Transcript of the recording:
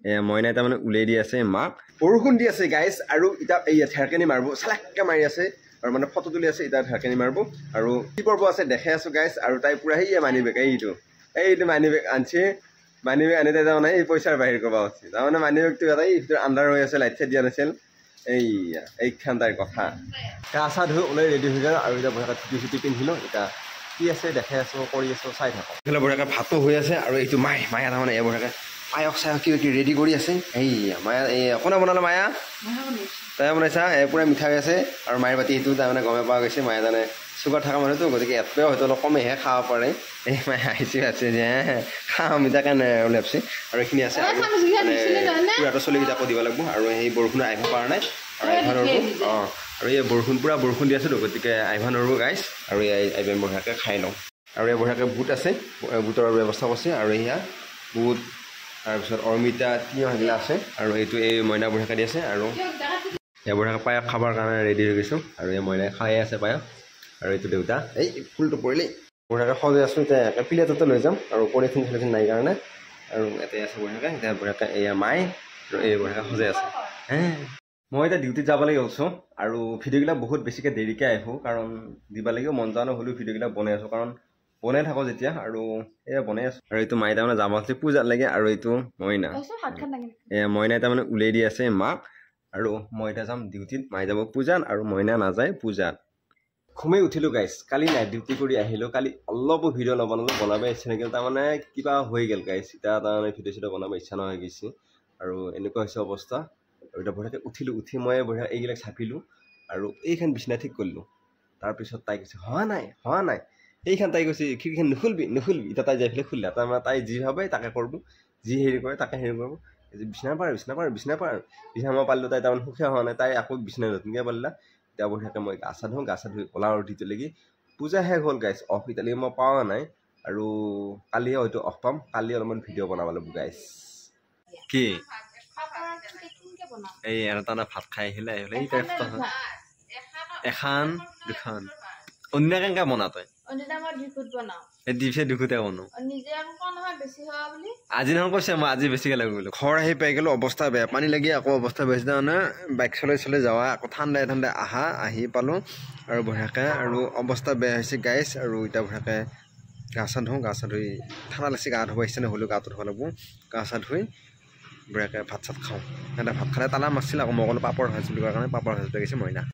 মইনাই তাৰমানে উলিয়াই দি আছে মাক বৰষুণ দি আছে গাইজ আৰু এতিয়া এই ঢেৰকেনি মাৰিব চালাককৈ মাৰি আছে আৰু মানে ফটো তুলি আছে এতিয়া ঢেৰকেনি মাৰিব আৰু কি কৰিব আছে দেখাই আছোঁ গাইজ আৰু তাই পুৰা সেই মানি বেগ এইটো মানি বেগ আনছে মানি বেগ আনি তাই তাৰমানে এই পইচাৰ বাহিৰ কৰিব উচিত তাৰমানে মানি বেগটো এটা এই ভিতৰত আন্ধাৰ হৈ আছে লাইট চাইট দিয়া নাছিল এইখান তাইৰ কথা গা চা ধুই ওলাই ৰেডি হৈ গ'ল আৰু এতিয়া বঢ়িয়াকৈ ধুতি চুটি পিন্ধিলোঁ এতিয়া কি আছে দেখাই আছোঁ কৰি আছোঁ চাই থাকক এইফালে বঢ়িয়াকৈ ভাতো হৈ আছে আৰু এইটো মায়া তাৰমানে এই বঢ়িয়াকৈ পায়স চায়স কিবা কি ৰেডি কৰি আছে মায়া কোনে বনালে মায়া তাই বনাইছা পূৰা মিঠা হৈ আছে আৰু মায়েৰ বাতি সেইটো তাৰমানে গমে পোৱা গৈছে মায়ে জানে চুগাৰ থকা মানুহটো গতিকে এতপেও হয়তো অলপ কমেহে খাব পাৰে এই মায়ে আহিছে আছে যে খাওঁ মিঠাকৈ ওলাইছে আৰু এইখিনি আছে আৰু পুৰাটো চলিকেইটা আকৌ দিব লাগিব আৰু সেই বৰষুণ আহিব পৰা নাই আৰু আহিব নোৱাৰিব আৰু এই পুৰা বৰষুণ দি আছোঁ গতিকে আহিব নোৱাৰিব গাইজ আৰু এই বঢ়িয়াকৈ খাই লওঁ আৰু এই বঢ়িয়াকৈ বুট আছে বুটৰ ব্যৱস্থা কৰিছে আৰু এয়া বুট তাৰপিছত অমিতা তিয়ঁহ সেইবিলাক আছে আৰু এইটো এই মইনা বঢ়িয়াকৈ দি আছে আৰু এই বঢ়িয়াকৈ পায়স খাবৰ কাৰণে ৰেডি হৈ গৈছোঁ আৰু এই মইনাই খাই আছে পায়স আৰু এইটো দেউতা এই ফুলটো পৰিলেই বঢ়িয়াকৈ সজাই আছোঁ এতিয়া প্লেটতে লৈ যাম আৰু পলিথিন চলিথিন নাই কাৰণে আৰু ইয়াতে আছে বঢ়িয়াকৈ এতিয়া বঢ়িয়াকৈ এয়া মাই আৰু এই বঢ়িয়াকৈ সজাই আছে মই এতিয়া ডিউটিত যাব লাগি আছোঁ আৰু ভিডিঅ'বিলাক বহুত বেছিকৈ দেৰিকৈ আহিব কাৰণ দিব লাগিব মন যোৱা নহ'লেও ভিডিঅ'বিলাক বনাই আছোঁ কাৰণ বনাই থাকোঁ যেতিয়া আৰু এয়া বনাই আছোঁ আৰু এইটো মায়ে তাৰমানে যাব আছে পূজাত লাগে আৰু এইটো মইনা মইনাই তাৰমানে উলিয়াই দি আছে মাক আৰু মই এতিয়া যাম ডিউটিত মায়ে যাব পূজাত আৰু মইনা নাযায় পূজাত ঘুমেই উঠিলোঁ গাইজ কালি নাইট ডিউটি কৰি আহিলোঁ কালি অলপো ভিডিঅ' নবনালোঁ বনাব ইচ্ছা নাগিল তাৰমানে কিবা হৈ গ'ল গাইজ এতিয়া তাৰমানে ভিডিঅ' চিডিঅ' বনাব ইচ্ছা নোহোৱা হৈ গৈছে আৰু এনেকুৱা হৈছে অৱস্থা আৰু এতিয়া বঢ়িয়াকৈ উঠিলোঁ উঠি মই বঢ়িয়া এইবিলাক চাপিলোঁ আৰু এইখন বিচনা ঠিক কৰিলোঁ তাৰপিছত তাই কৈছে হোৱা নাই এইখন তাই কৈছে খিৰিকীখন নুখুলবি এতিয়া তাই যাই পেলাই খুলিলে তাৰমানে তাই যি ভাবে তাকে কৰিব যি হেৰি কৰে তাকে হেৰি কৰিব বিচনা পাৰ বিচনা মই পাৰিলোঁ তাই তাৰমানে সুখীয়া হোৱা নাই তাই আকৌ বিচনা নতুনকৈ পাৰিলা এতিয়া বঢ়িয়াকৈ মই গা চা ধুই ওলাওঁ আৰু তেতিয়ালৈকে পূজা শেষ হ'ল গাইজ অফ এতিয়ালৈকে মই পোৱা নাই আৰু কালিয়ে হয়তো অফ পাম কালি অলপমান ভিডিঅ' বনাব লাগিব গাইজ কি এই এটা ভাত খাই আহিলে এখন দুখন অন্য কেনেকৈ বনা তই আজি নহয় কৈছে মই আজি বেছিকৈ লাগিব ঘৰ আহি পাই গ'লো অৱস্থা বেয়া পানী লাগি আকৌ অৱস্থা বেয়া তাৰমানে বাইক চলাই যাৱা আকৌ ঠাণ্ডাই আহি পালোঁ আৰু বঢ়িয়াকৈ আৰু অৱস্থা বেয়া হৈছে গাইজ আৰু এতিয়া বঢ়িয়াকৈ গা চা ধুই ঠাণ্ডা লাগিছে গা ধুব ইচ্ছা নহ'লেও গাটো ধুব লাগিব গা চা ধুই বঢ়িয়াকৈ ভাত চাত খাওঁ সিহঁতে ভাত খালে তালা মাৰিছিল আকৌ মই ক'লোঁ পাপৰ ভাজি বুলি কোৱাৰ কাৰণে পাপৰ ভাজি গৈছে মইনা